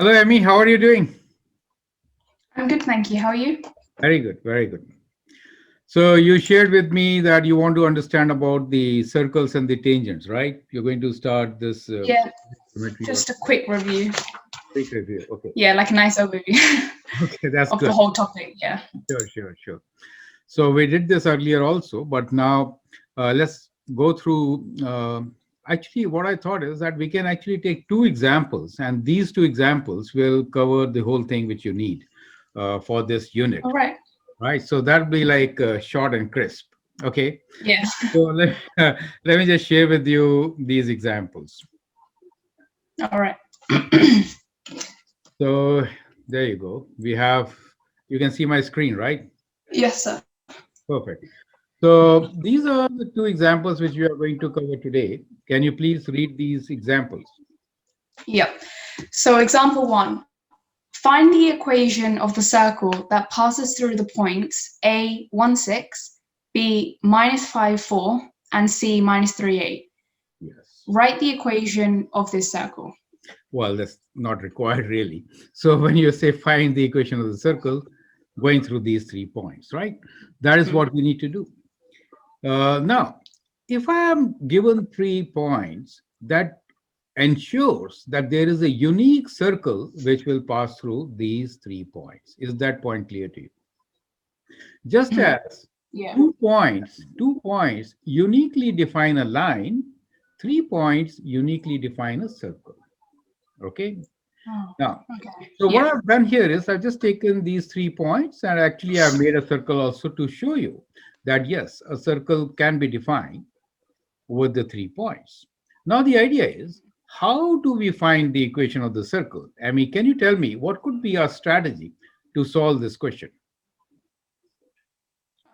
Hello, Amy. How are you doing? I'm good, thank you. How are you? Very good, very good. So you shared with me that you want to understand about the circles and the tangents, right? You're going to start this Yeah, geometry or just a quick review. quick review. Okay, Yeah, like a nice overview okay, that's of the good. whole topic. Yeah. Sure, sure, sure. So we did this earlier also, but now let's go through. Actually, what I thought is that we can actually take two examples, and these two examples will cover the whole thing which you need for this unit. All right. Right, so that'll be like short and crisp. Okay, Yeah. so let me just share with you these examples. All right. So there you go. You can see my screen, right? Yes, sir. Perfect. So these are the two examples which we are going to cover today. Can you please read these examples? Yep. So example one. Find the equation of the circle that passes through the points A 1 6, B minus 5 4, and C minus 3 8. Yes. Write the equation of this circle. Well, that's not required really. So when you say find the equation of the circle, going through these 3 points, right? That is what we need to do. Now, if I am given 3 points, that ensures that there is a unique circle which will pass through these 3 points. Is that point clear to you? Just as Yeah. 2 points uniquely define a line, 3 points uniquely define a circle. Okay. Oh, Now, okay. so what Yeah. I've done here is I've just taken these 3 points and actually I've made a circle also to show you that yes, a circle can be defined with the 3 points. Now, the idea is how do we find the equation of the circle? I mean, can you tell me what could be our strategy to solve this question?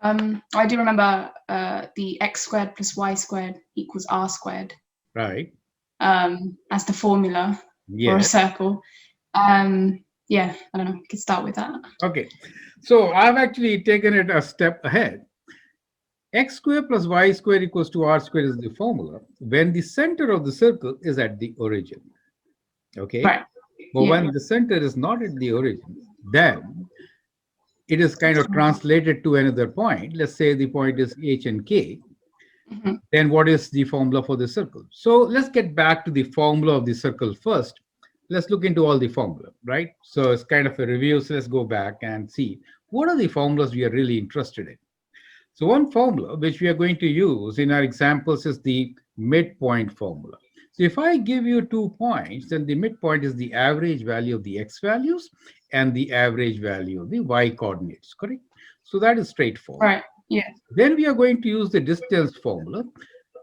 I do remember the x squared plus y squared equals r squared Right? as the formula for a Yes. circle. Yeah, I don't know. We could start with that. Okay. So I've actually taken it a step ahead. X squared plus y squared equals to r squared is the formula when the center of the circle is at the origin. Okay. Right. But Yeah. when the center is not at the origin, then it is kind of translated to another point. Let's say the point is h and k. Mhm. Then what is the formula for the circle? So let's get back to the formula of the circle first. Let's look into all the formula, right? So it's kind of a review. So let's go back and see what are the formulas we are really interested in. So one formula which we are going to use in our examples is the midpoint formula. So if I give you 2 points, then the midpoint is the average value of the x values and the average value of the y coordinates, correct? So that is straightforward. Right. Yeah. Then we are going to use the distance formula.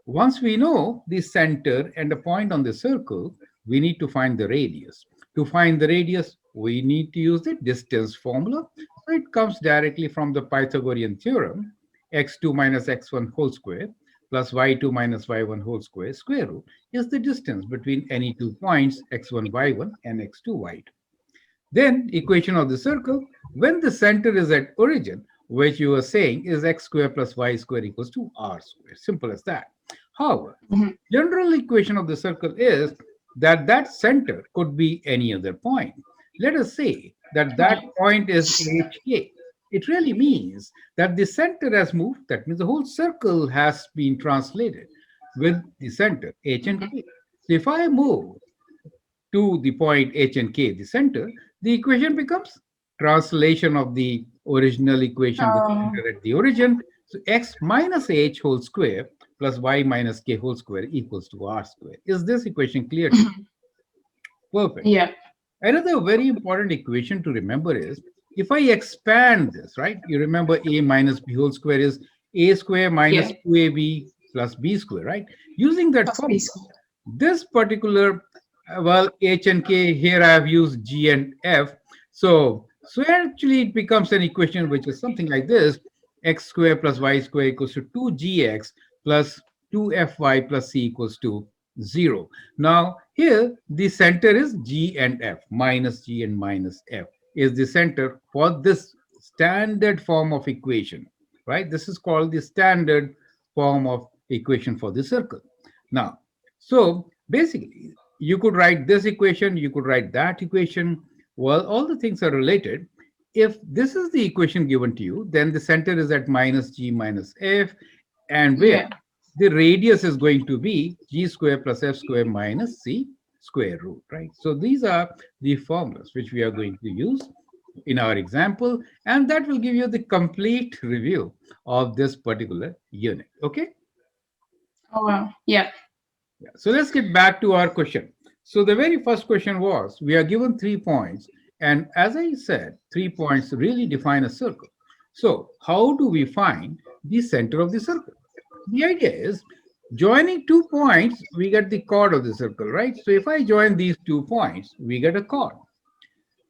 Once we know the center and the point on the circle, we need to find the radius. To find the radius, we need to use the distance formula. So it comes directly from the Pythagorean theorem, x2 minus x1 whole square plus y2 minus y1 whole square root is the distance between any 2 points, x1, y1 and x2, y2. Then equation of the circle, when the center is at origin, which you were saying is x square plus y square equals to r square. Simple as that. However, Mhm. general equation of the circle is that that center could be any other point. Let us say that that Right. point is hk. It really means that the center has moved. That means the whole circle has been translated with the center h and k. So if I move to the point h and k, the center, the equation becomes translation of the original equation with Oh, center at the origin. So x minus h whole square plus y minus k whole square equals to r square. Is this equation clear to you? Perfect. yeah. Another very important equation to remember is if I expand this, right? You remember a minus b whole square is a square minus Yeah. 2ab plus b square, right? Using that Plus B formula, squared. this particular, well, h and k, here I have used g and f. So actually it becomes an equation which is something like this: x square plus y square equals to 2gx plus 2fy plus c equals to 0. Now here the center is g and f, minus g and minus f is the center for this standard form of equation, right? This is called the standard form of equation for the circle. Now, so basically, you could write this equation, you could write that equation. Well, all the things are related. If this is the equation given to you, then the center is at minus g minus f, and where Yeah. the radius is going to be g square plus f square minus c square root, right? So these are the formulas which we are going to use in our example, and that will give you the complete review of this particular unit. Okay. Oh wow. Yeah. Yeah. So let's get back to our question. So the very first question was, we are given 3 points, and as I said, 3 points really define a circle. So how do we find the center of the circle? The idea is, joining 2 points, we get the chord of the circle, right? So if I join these 2 points, we get a chord.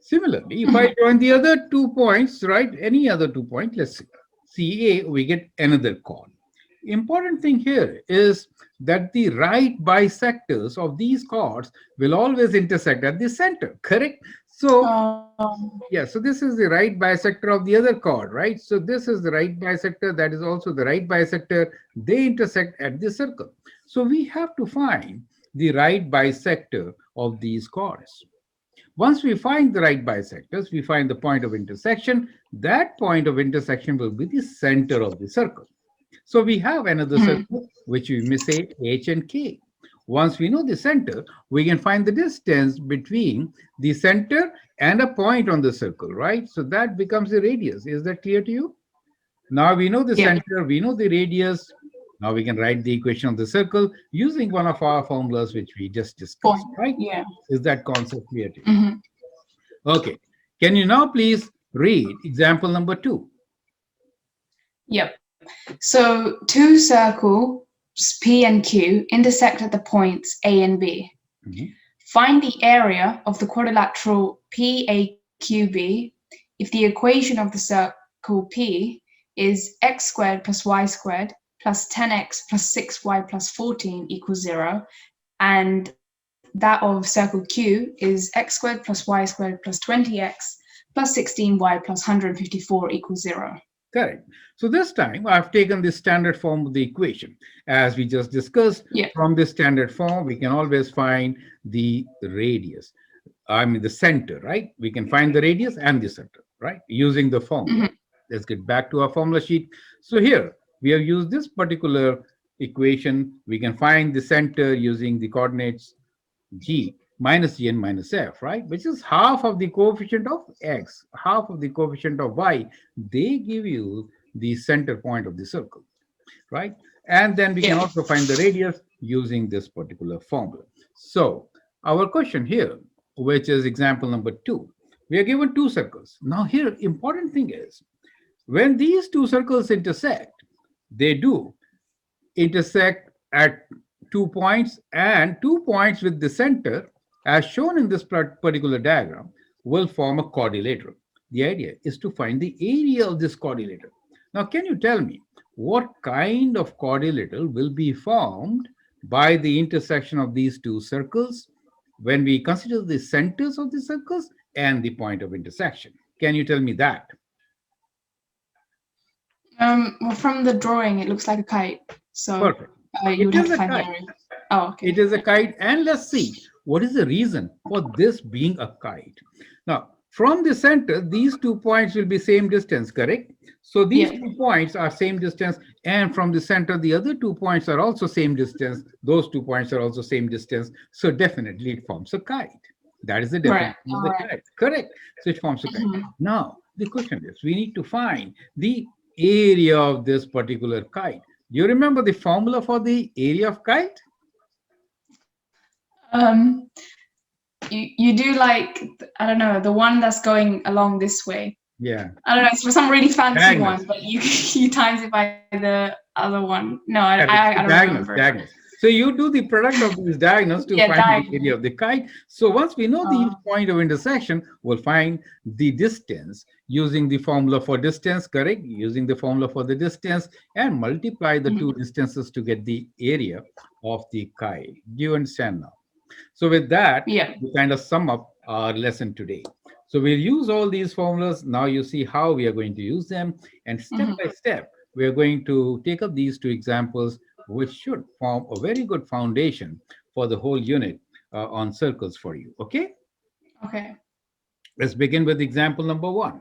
Similarly, if I Mhm. join the other 2 points, right, any other 2 points, let's see, CA, we get another chord. Important thing here is that the right bisectors of these chords will always intersect at the center, correct? So, yeah, so this is the right bisector of the other chord, right? So this is the right bisector, that is also the right bisector. They intersect at the circle. So we have to find the right bisector of these chords. Once we find the right bisectors, we find the point of intersection. That point of intersection will be the center of the circle. So we have another Mhm. circle, which we may say H and K. Once we know the center, we can find the distance between the center and a point on the circle, right? So that becomes the radius. Is that clear to you? Now we know the Yeah. center, we know the radius. Now we can write the equation of the circle using one of our formulas which we just discussed, Point. right? Yeah. Is that concept clear to you? Hmm. Okay. Can you now please read example number 2? Yep. So two circles P and Q intersect at the points A and B. Mhm. Find the area of the quadrilateral PAQB if the equation of the circle P is x squared plus y squared plus 10x plus 6y plus 14 equals 0, and that of circle Q is x squared plus y squared plus 20x plus 16y plus 154 equals 0. Correct. So this time I've taken the standard form of the equation. As we just discussed, Yeah. from the standard form, we can always find the radius. I mean, the center, right? We can find the radius and the center, right? Using the formula. Hmm. Let's get back to our formula sheet. So here we have used this particular equation. We can find the center using the coordinates g minus g and minus f, right? Which is half of the coefficient of x, half of the coefficient of y. They give you the center point of the circle, right? And then we can Yeah. also find the radius using this particular formula. So our question here, which is example number 2, we are given two circles. Now here, important thing is, when these two circles intersect, they do intersect at 2 points, and 2 points with the center, as shown in this particular diagram, will form a quadrilateral. The idea is to find the area of this quadrilateral. Now, can you tell me what kind of quadrilateral will be formed by the intersection of these two circles when we consider the centers of the circles and the point of intersection? Can you tell me that? Well, from the drawing, it looks like a kite. So Perfect. you It would have is to a find the kite. area. Oh, It okay. is a Yeah. kite, and let's see what is the reason for this being a kite. Now, from the center, these 2 points will be same distance, correct? So these Yeah. 2 points are same distance, and from the center, the other 2 points are also same distance. Those 2 points are also same distance. So definitely it forms a kite. That is the Right. definition of All the right. kite. Correct. So it forms a kite. Mhm. Now, the question is, we need to find the area of this particular kite. Do you remember the formula for the area of kite? Um, you do like, I don't know, the one that's going along this way. Yeah. I don't know, it's for some really fancy Diagonals. one, but you you times it by the other one. No, Correct. I don't Diagonals, remember. diagonals. So you do the product of these diagonals to Yeah, find the area diagonal. of the kite. So once we know the Uh, point of intersection, we'll find the distance using the formula for distance, correct? Using the formula for the distance, and multiply the two mhm. distances to get the area of the kite. Do you understand now? So with that, Yeah. we kind of sum up our lesson today. So we'll use all these formulas. Now you see how we are going to use them. And step Mhm. by step, we are going to take up these two examples, which should form a very good foundation for the whole unit on circles for you. Okay, Okay. let's begin with example number one.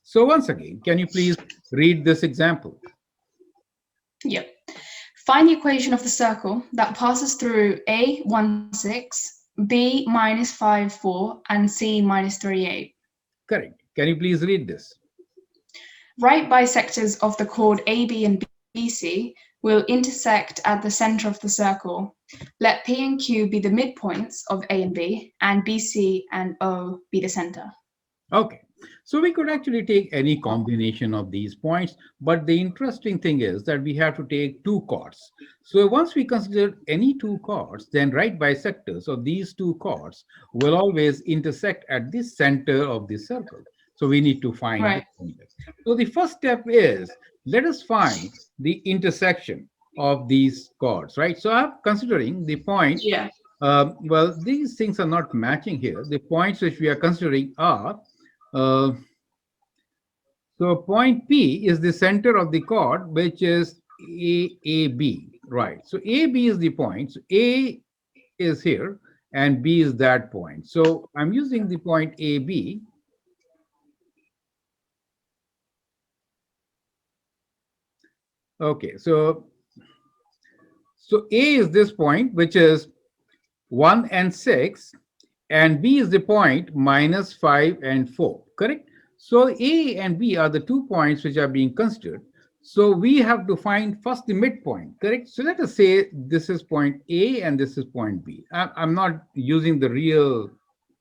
So, once again, can you please read this example? Yep. Find the equation of the circle that passes through A 1 6, B minus 5 4, and C minus 3 8. Correct. Can you please read this? Write bisectors of the chord AB and BC will intersect at the center of the circle. Let P and Q be the midpoints of A and B, and BC and O be the center. Okay, so we could actually take any combination of these points, but the interesting thing is that we have to take two chords. So once we consider any two chords, then right bisectors of these two chords will always intersect at the center of the circle. So we need to find the Right. center. So the first step is, let us find the intersection of these chords, right? So I'm considering the point. Yeah. Well, these things are not matching here. The points which we are considering are uh, so point P is the center of the chord, which is AAB, right? So AB is the point. So A is here and B is that point. So I'm using the point AB. Okay, so A is this point, which is 1 and 6, and B is the point minus 5 and 4, correct? So A and B are the 2 points which are being considered. So we have to find first the midpoint, correct? So let us say this is point A and this is point B. I'm not using the real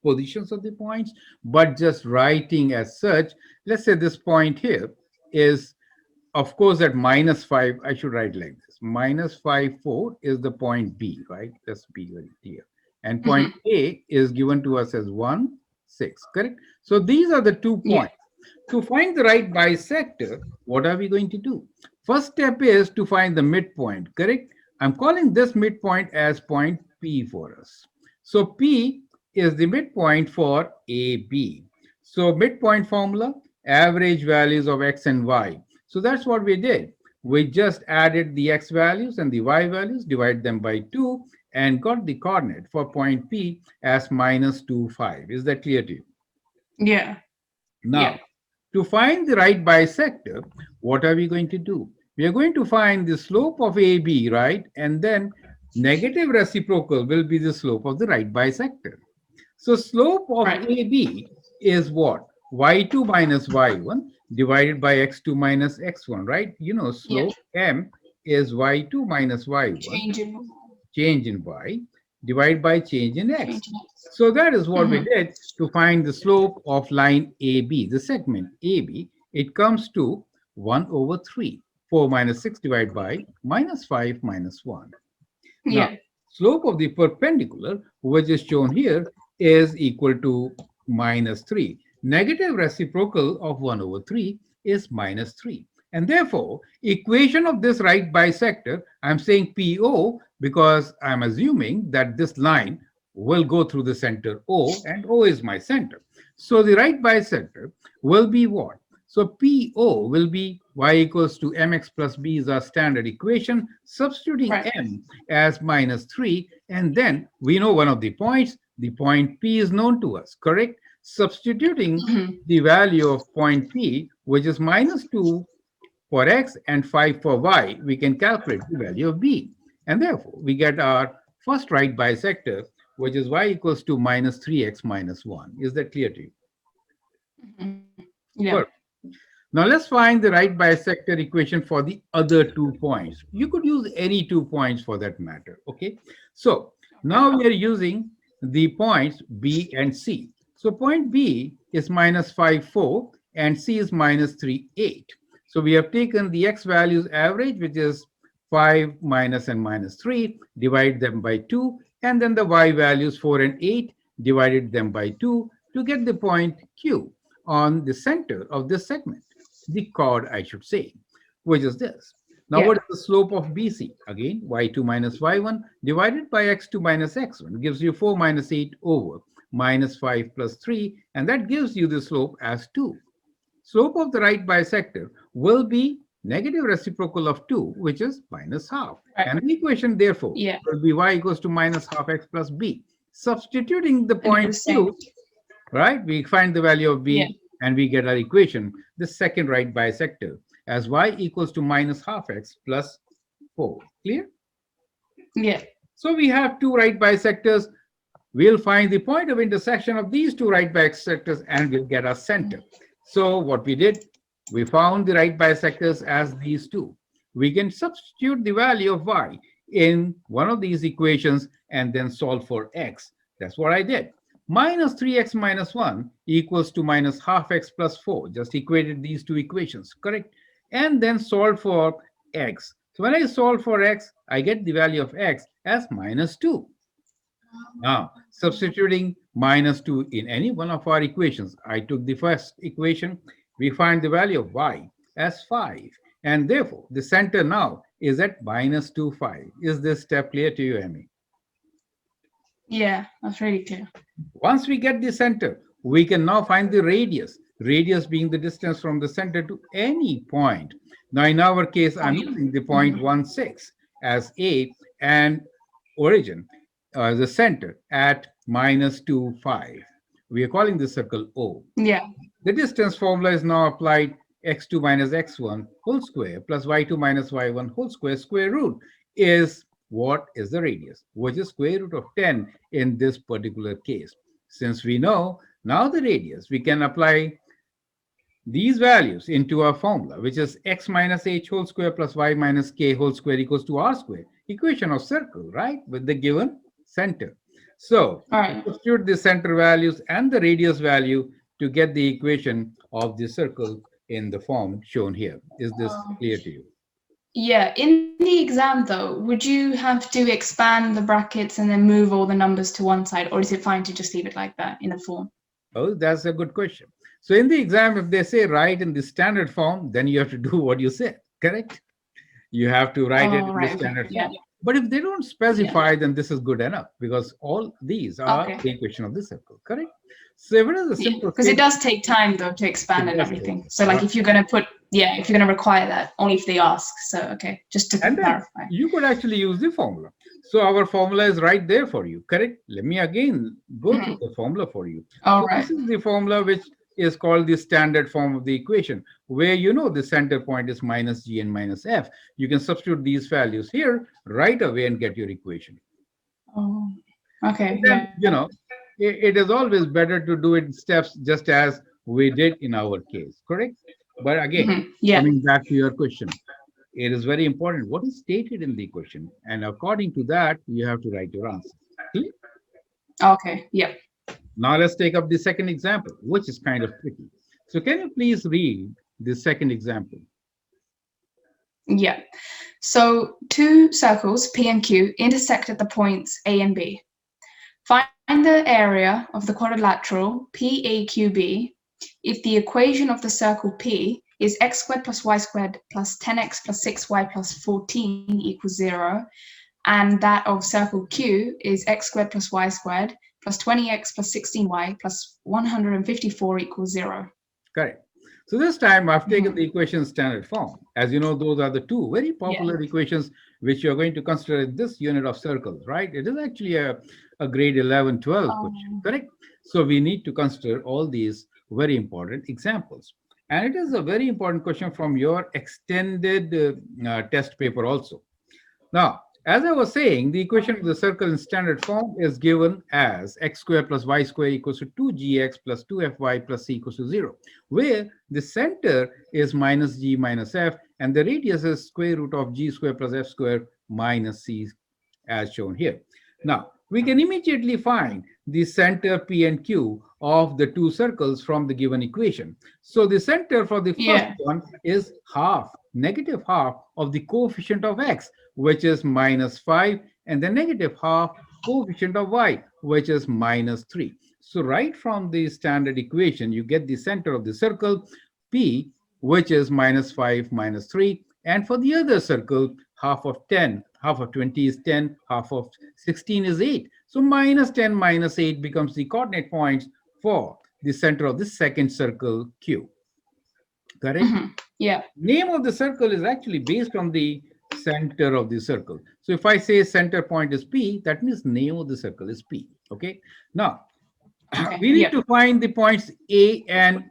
positions of the points, but just writing as such. Let's say this point here is, of course, at minus 5, I should write like this. Minus 5, 4 is the point B, right? Let's be very clear. And point Hmm. A is given to us as 1, 6, correct? So these are the 2 points. Yeah. To find the right bisector, what are we going to do? First step is to find the midpoint, correct? I'm calling this midpoint as point P for us. So P is the midpoint for AB. So midpoint formula, average values of X and Y. So that's what we did. We just added the X values and the Y values, divide them by 2, and got the coordinate for point P as minus 2, 5. Is that clear to you? Yeah. Now, Yeah. to find the right bisector, what are we going to do? We are going to find the slope of AB, right? And then negative reciprocal will be the slope of the right bisector. So slope of Right. AB is what? Y2 minus Y1 divided by X2 minus X1, right? You know, Yeah. slope M is Y2 minus Y1, Changing. change in Y, divided by change in X. Changing it. So that is what we Hmm. did to find the slope of line AB, the segment AB. It comes to 1 over 3. 4 minus 6 divided by minus 5 minus 1. Now, Yeah. slope of the perpendicular, which is shown here, is equal to minus 3. Negative reciprocal of 1 over 3 is minus 3. And therefore, equation of this right bisector, I'm saying PO because I'm assuming that this line will go through the center O, and O is my center. So the right bisector will be what? So PO will be y equals to mx plus b is our standard equation, substituting Right. m as minus 3, and then we know one of the point P is known to us, correct? Substituting Hmm. the value of point P, which is minus 2 for x and 5 for y, we can calculate the value of B. And therefore, we get our first right bisector, which is y equals to minus 3x minus 1. Is that clear to you? Hmm. Yeah. Perfect. Now let's find the right bisector equation for the other 2 points. You could use any 2 points for that matter. Okay. So now we are using the points B and C. So point B is minus 5, 4, and C is minus 3, 8. So we have taken the X values average, which is 5 minus and minus 3, divide them by 2, and then the Y values 4 and 8, divided them by 2 to get the point Q on the center of this segment, the chord, I should say, which is this. Now, Yeah. what is the slope of BC? Again, y2 minus y1 divided by x2 minus x1 gives you 4 minus 8 over minus 5 plus 3, and that gives you the slope as 2. Slope of the right bisector will be negative reciprocal of 2, which is minus half. Right. And the equation, therefore, Yeah. will be y equals to minus half x plus b. Substituting the point Interesting. q, right? We find the value of Yeah. b and we get our equation, the second right bisector, as y equals to minus half x plus 4. Clear? Yeah. So we have two right bisectors. We'll find the point of intersection of these two right bisectors and we'll get our center. So what we did, we found the right bisectors as these two. We can substitute the value of y in one of these equations and then solve for x. That's what I did. Minus 3x minus 1 equals to minus half x plus 4. Just equated these two equations, correct? And then solve for x. So when I solve for x, I get the value of x as minus 2. Now, substituting minus 2 in any one of our equations, I took the first equation, we find the value of y as 5. And therefore, the center now is at minus 2, 5. Is this step clear to you, Amy? Yeah. That's really clear. Once we get the center, we can now find the radius. Radius being the distance from the center to any point. Now, in our case, I'm using the point 1, 6 as A and origin as a center at minus 2, 5. We are calling this circle O. Yeah. The distance formula is now applied x2 minus x1 whole square plus y2 minus y1 whole square root is what is the radius, which is square root of 10 in this particular case. Since we know now the radius, we can apply these values into our formula, which is x minus h whole square plus y minus k whole square equals to r square, equation of circle, right, with the given center. So All right. substitute the center values and the radius value to get the equation of the circle in the form shown here. Is this clear to you? Yeah. In the exam, though, would you have to expand the brackets and then move all the numbers to one side, or is it fine to just leave it like that in the form? Oh, that's a good question. So in the exam, if they say write in the standard form, then you have to do what you said, correct? You have to write it Oh, in the right. Okay. standard Yeah. form. But if they don't specify, then this is good enough because all these are Okay. the equation of the circle, correct? So if it is a Yeah. simple Because it statement, does take time though to expand it and does take everything. it, So like right? if you're gonna put, yeah, if you're gonna require that, only if they ask. So okay, just to And then clarify. you could actually use the formula. So our formula is right there for you, correct? Let me again go through the formula for you. All So right. this is the formula which is called the standard form of the equation, where you know the center point is minus g and minus f. You can substitute these values here right away and get your equation. Oh, And okay. then, Yeah. it is always better to do it in steps just as we did in our case, correct? But again, Yeah. coming back to your question, it is very important what is stated in the question, and according to that, you have to write your answer. Clear? Okay. Yeah. Now let's take up the second example, which is kind of tricky. So can you please read the second example? Yeah. So two circles P and Q intersect at the points A and B. Find the area of the quadrilateral PAQB if the equation of the circle P is x squared plus y squared plus 10x plus 6y plus 14 equals 0, and that of circle Q is x squared plus y squared plus 20x plus 16y plus 154 equals 0. Correct. So this time I've taken the equation standard form. As you know, those are the two very Yeah. popular equations which you're going to consider in this unit of circles, right? It is actually a grade 11, 12 question, correct? So we need to consider all these very important examples. And it is a very important question from your extended test paper also. Now, as I was saying, the equation of the circle in standard form is given as x squared plus y squared equals to 2gx plus 2fy plus c equals to 0, where the center is minus g minus f, and the radius is square root of g squared plus f squared minus c, as shown here. Now, we can immediately find the center P and Q of the two circles from the given equation. So the center for the first Yeah. one is half, negative half of the coefficient of x, which is minus 5, and the negative half coefficient of y, which is minus 3. So right from the standard equation, you get the center of the circle P, which is minus 5 minus 3. And for the other circle, half of 10, half of 20 is 10, half of 16 is 8. So minus 10 minus 8 becomes the coordinate points for the center of the second circle Q. Correct? Yeah. Name of the circle is actually based on the center of the circle. So if I say center point is P, that means name of the circle is P. Okay. Now, Okay. we need Yep. to find the points A and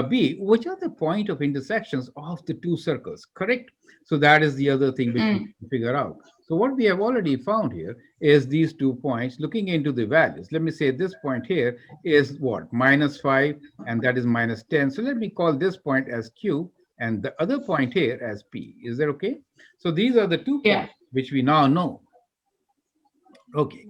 B, which are the point of intersections of the two circles, correct? So that is the other thing which we Mm. can figure out. So what we have already found here is these 2 points. Looking into the values, let me say this point here is what? -5, and that is -10. So let me call this point as Q and the other point here as P. Is that okay? So these are the 2 points Yeah. which we now know. Okay.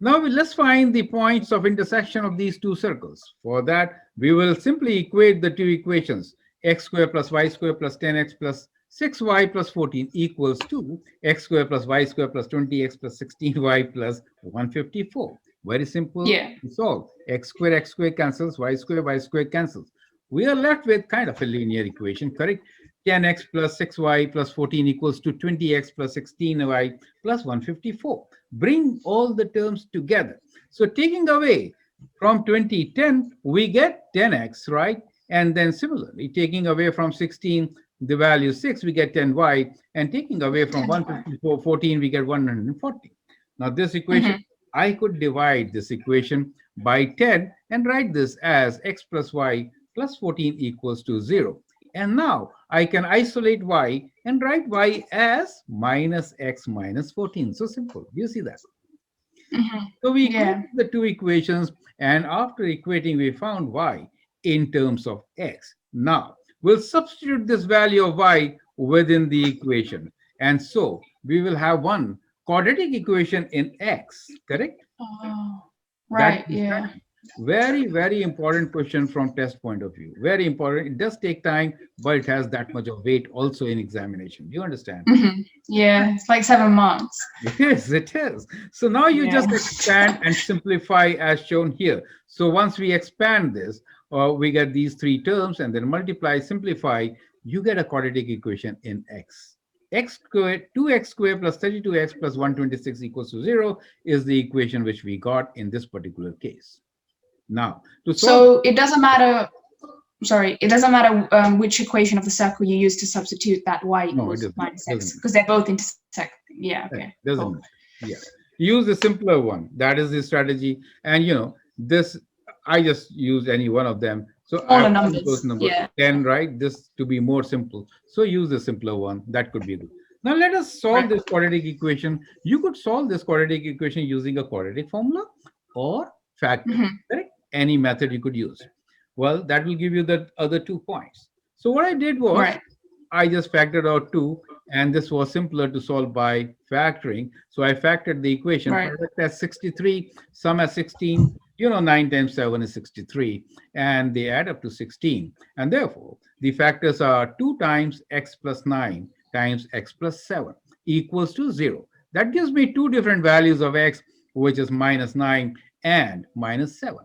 Now let's find the points of intersection of these two circles. For that, we will simply equate the two equations. X squared plus y squared plus 10x plus 6y plus 14 equals to x squared plus y squared plus 20x plus 16y plus 154. Very simple Yeah. to solve. X squared cancels, y squared cancels. We are left with kind of a linear equation, correct? 10x plus 6y plus 14 equals to 20x plus 16y plus 154. Bring all the terms together. So taking away from 2010, we get 10x, right? And then similarly, taking away from 16, the value 6, we get 10y. And taking away from 10. 154, 14, we get 140. Now this equation, Mm-hmm. I could divide this equation by 10 and write this as x plus y plus 14 equals to 0. And now I can isolate y and write y as minus x minus 14. So simple. Do you see that? Mm-hmm. So we Yeah. equated the two equations, and after equating, we found y in terms of x. Now we'll substitute this value of y within the equation. And so we will have one quadratic equation in x, correct? Oh, That right. is Yeah. time. Very, very important question from test point of view. Very important. It does take time, but it has that much of weight also in examination. Do you understand? Mm-hmm. Yeah. It's like 7 months. It is, it is. So now you Yeah. just expand and simplify as shown here. So once we expand this, we get these three terms and then multiply, simplify, you get a quadratic equation in x. X squared, 2x squared plus 32x plus 126 equals to 0 is the equation which we got in this particular case. Now, to solve, So it doesn't matter. Sorry, it doesn't matter which equation of the circle you use to substitute that y no, it equals doesn't. minus x Doesn't. because they're both intersecting. Yeah. Okay. Right. Doesn't Cool. matter. Yeah. Use the simpler one. That is the strategy. And this I just use any one of them. So I Smaller want those numbers. number Yeah. 10, right? This to be more simple. So use the simpler one. That could be good. Now let us solve Right. this quadratic equation. You could solve this quadratic equation using a quadratic formula or factoring. Mm-hmm. Correct? Any method you could use. Well, that will give you the other 2 points. So what I did was Right. I just factored out 2, and this was simpler to solve by factoring. So I factored the equation. Right. Product as 63, sum as 16. 9 times 7 is 63, and they add up to 16. And therefore, the factors are 2 times x plus 9 times x plus 7 equals to 0. That gives me two different values of x, which is minus 9 and minus 7.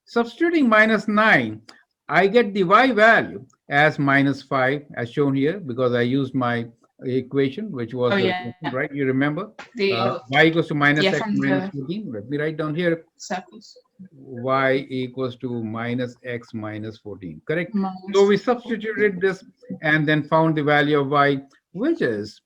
Substituting minus 9, I get the y value as minus 5 as shown here because I used my equation, which Oh was the yeah. right? You remember? The Y equals to yeah minus x from minus the 14. Let me write down here circles. y equals to minus x minus 14. Correct? So Minus we 14. substituted this and then found the value of y, which is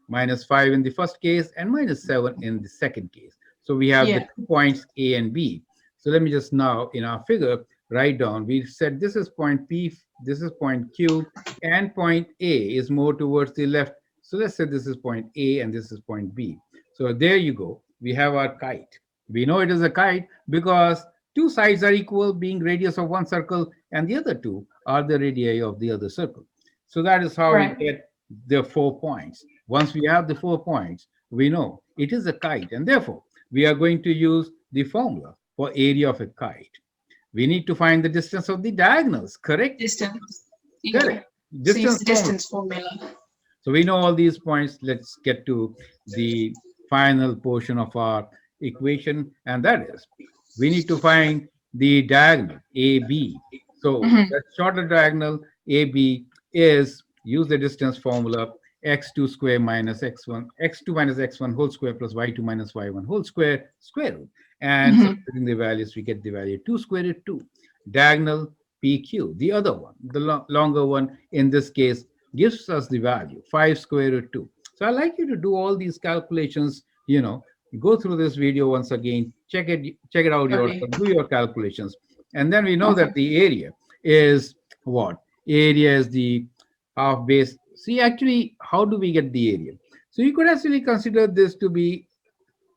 minus 5 in the first case and minus 7 in the second case. So we have the Yeah. 2 points A and B. So let me just now in our figure write down. We said this is point P, this is point Q, and point A is more towards the left. So let's say this is point A and this is point B. So there you go. We have our kite. We know it is a kite because two sides are equal, being radius of one circle, and the other two are the radii of the other circle. So that is how we Right. get the 4 points. Once we have the 4 points, we know it is a kite, and therefore we are going to use the formula for area of a kite. We need to find the distance of the diagonals, correct? Distance. Yeah. Correct. So use Distance the formula. distance formula. So we know all these points. Let's get to the final portion of our equation, and that is we need to find the diagonal AB. So Mm-hmm. the shorter diagonal AB is use the distance formula x2 square minus x1, x2 minus x1 whole square plus y2 minus y1 whole square root. And Mm-hmm. substituting the values, we get the value 2 square root 2. Diagonal PQ, the other one, the longer one in this case, gives us the value 5 square root 2. So I like you to do all these calculations, go through this video once again, check it out Totally. yourself, do your calculations, and then we know that Okay. the area is what? Area is the half base. See, actually, how do we get the area? So you could actually consider this to be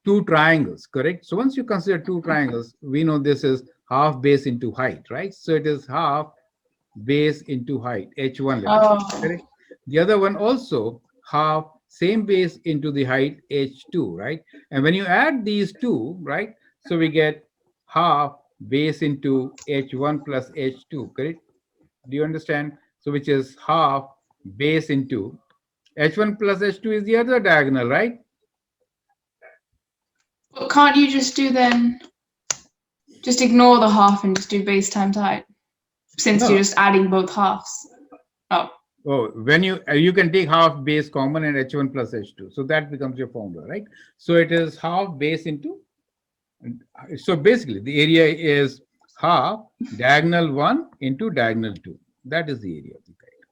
two triangles, correct? So once you consider two triangles, we know this is half base into height, right? So it is half base into height, h1, let us say, Oh, correct? The other one also half same base into the height, h2, right? And when you add these two, right, so we get half base into h1 plus h2, correct? Do you understand? So which is half base into h1 plus h2 is the other diagonal, right? but can't you just do then? Just ignore the half and just do base times height, since you're No. just adding both halves. Oh, Oh, when you can take half base common and h1 plus h2, so that becomes your formula, right? So it is half base into. So basically, the area is half diagonal one into diagonal two. That is the area of the kite.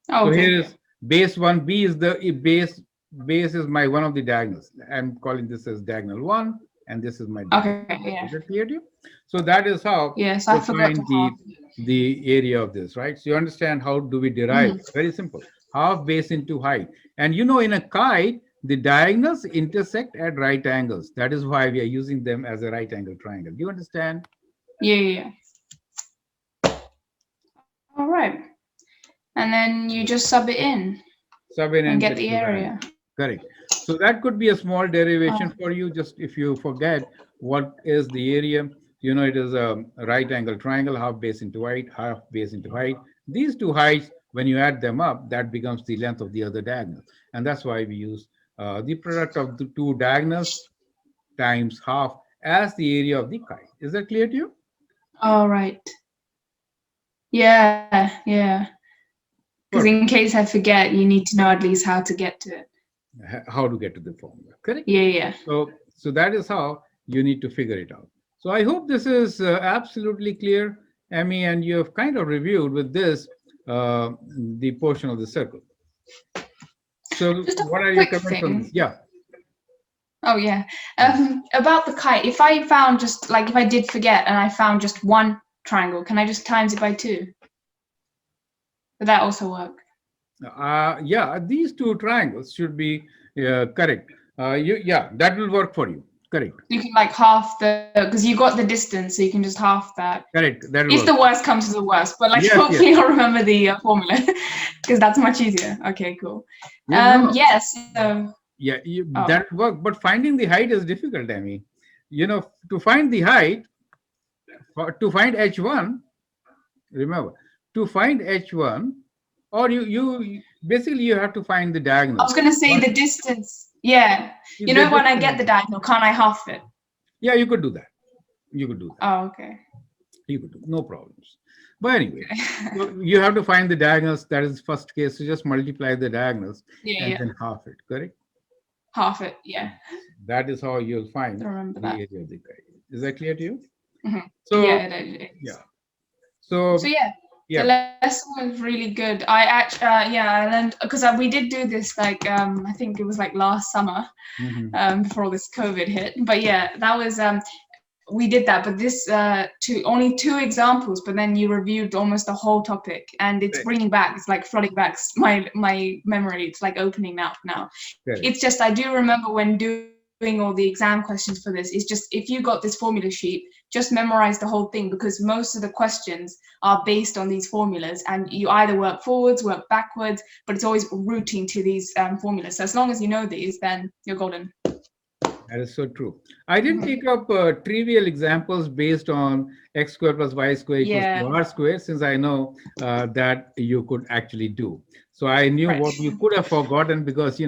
oh, So here okay. is base one. B is the base is my one of the diagonals. I'm calling this as diagonal one, and this is my diagonal Okay, two. yeah. Is it clear to you? So that is how Yes, I to forgot to find half. the area of this, right? So you understand how do we derive? Mhm. Very simple. Half base into height, and in a kite, the diagonals intersect at right angles. That is why we are using them as a right angle triangle. Do you understand? Yeah, yeah, yeah. All right. And then you just sub it in Sub in and and get get the the value. area. Correct. So that could be a small Oh, derivation for you. Just if you forget what is the area, it is a right angle triangle, half base into height, half base into height. These two heights, when you add them up, that becomes the length of the other diagonal. And that's why we use the product of the two diagonals times half as the area of the kite. Is that clear to you? all right. Yeah, yeah. Because in Perfect. case I forget, you need to know at least how to get to it. How to get to the formula. Correct. Yeah, yeah. So that is how you need to figure it out. So I hope this is absolutely clear, Emmy, and you have kind of reviewed with this uh, the portion of the circle. So Just a what are your quick comments on this? thing. Yeah. Oh, yeah. Mm. About the kite, if I found just like if I did forget and I found just one triangle, can I just times it by two? Would that also work? Yeah, these two triangles should be correct. Yeah, that will work for you. Correct. You can like half the because you got the distance, so you can just half that. Correct. That will If work. the worst comes to the worst, but like Yes, yes. hopefully I'll remember the formula because that's much easier. Okay, cool. No. Yes. So, Yeah, oh, that work, but finding the height is difficult, Emmy. To find the height, to find h1, remember, to find h1, or basically you have to find the I diagonal. was gonna say But the distance. Yeah, you the know when I get distance, the diagonal, can't I half it? yeah, you could do that. You could do that. Oh, okay. You could do, no problems. But anyway, so you have to find the diagonals. That is first case. So just multiply the diagonals Yeah, and yeah. then half it. Correct. Half it. Yeah, That is how you'll I find remember the that. area of the kite. Is that clear to you? Yeah, So it is. yeah. So So yeah, the yeah. lesson was really good. I actually, yeah, I learned because we did do this like I think it was like last summer, Mhm. before all this COVID hit. But yeah, that was we did that. But this only two examples, but then you reviewed almost the whole topic, and it's Correct. bringing back. It's like flooding back my memory. It's like opening up now. Correct. It's just I do remember when doing all the exam questions for this. It's just if you got this formula sheet, just memorize the whole thing because most of the questions are based on these formulas, and you either work forwards, work backwards, but it's always routing to these formulas. So as long as you know these, then you're golden. That is so true. I didn't Mhm. take up trivial examples based on x square plus y square equals to Yeah, r square, since I know that you could actually do. So I knew right. what you could have forgotten because,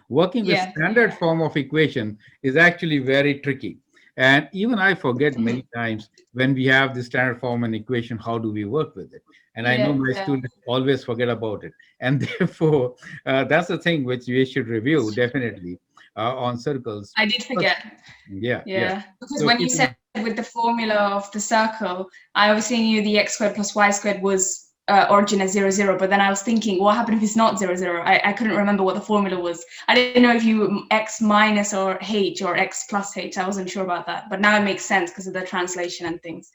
working with Yeah, standard form of equation is actually very tricky. And even I forget mhm. many times when we have the standard form and equation, how do we work with it? And I know Yeah, my students always forget about it. And therefore, that's the thing which we should review definitely on circles. I did But- forget. Yeah, yeah. Yeah, because So when you keep said in with the formula of the circle, I obviously knew the x squared plus y squared was origin as 0, 0, but then I was thinking, what happened if it's not 0, 0? I couldn't remember what the formula was. I didn't know if you x minus or h or x plus h. I wasn't sure about that, but now it makes sense because of the translation and things.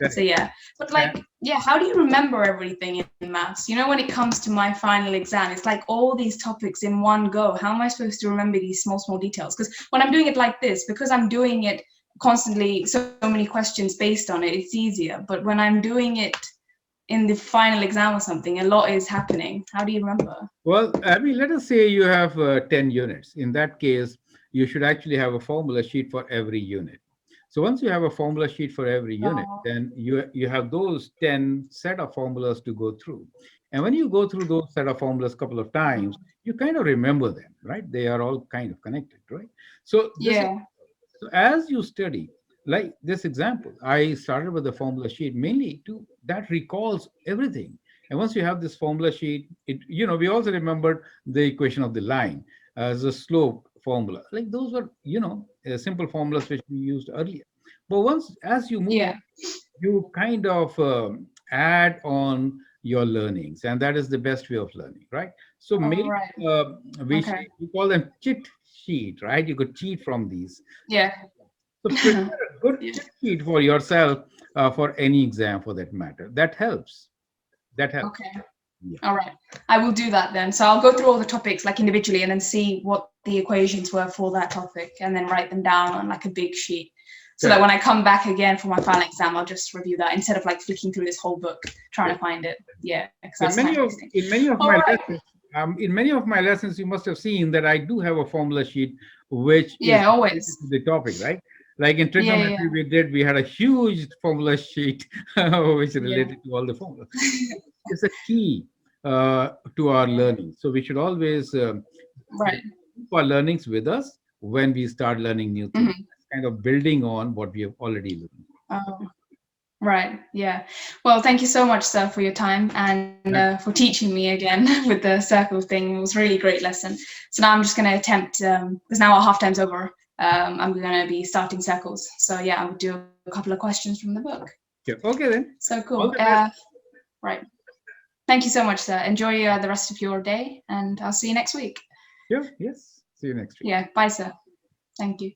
So yeah, but like, yeah, how do you remember everything in maths? You know, when it comes to my final exam, it's like all these topics in one go. How am I supposed to remember these small details? Because when I'm doing it like this, because I'm doing it constantly, so many questions based on it, it's easier. But when I'm doing it in the final exam or something, a lot is happening. How do you remember? Well, I mean, let us say you have 10 units. In that case, you should actually have a formula sheet for every unit. So once you have a formula sheet for every unit, Oh, then you have those 10 set of formulas to go through. And when you go through those set of formulas a couple of times, you kind of remember them, right? They are all kind of connected, right? So this is yeah. so as you study, like this example, I started with the formula sheet mainly to that recalls everything. And once you have this formula sheet, we also remembered the equation of the line as a slope formula. Like those were, simple formulas which we used earlier. But once, as you move on, Yeah. you kind of add on your learnings, and that is the best way of learning, right? So All make right. uh, Okay. we call them cheat sheet, right? You could cheat from these. Yeah. So prepare a good Yeah. cheat sheet for yourself for any exam for that matter. That helps. That helps. Okay. Yeah. All right. I will do that then. So I'll go through all the topics like individually and then see what the equations were for that topic and then write them down on like a big sheet. So that Correct. when I come back again for my final exam, I'll just review that instead of like flicking through this whole book trying Yes. to find it. Yeah, because In that's many time of wasting. in many of All my right. lessons, you must have seen that I do have a formula sheet which is Yeah, always. related to the topic, right? Like in Yeah, yeah, trigonometry, we had a huge formula sheet which yeah. related to all the formulas. It's a key to our Yeah. learning. So we should always Right. keep our learnings with us when we start learning new things, Mhm. kind of building on what we have already learned. Oh, right. Yeah. Well, thank you so much, sir, for your time and Right. for teaching me again with the circle thing. It was a really great lesson. So now I'm just going to attempt, because now our half time's over, I'm going to be starting circles. So yeah, I'll do a couple of questions from the book. Yeah. Okay, then. So All cool. the best. Right. Thank you so much, sir. Enjoy the rest of your day and I'll see you next week. Yeah. Yes. See you next week. Yeah. Bye, sir. Thank you.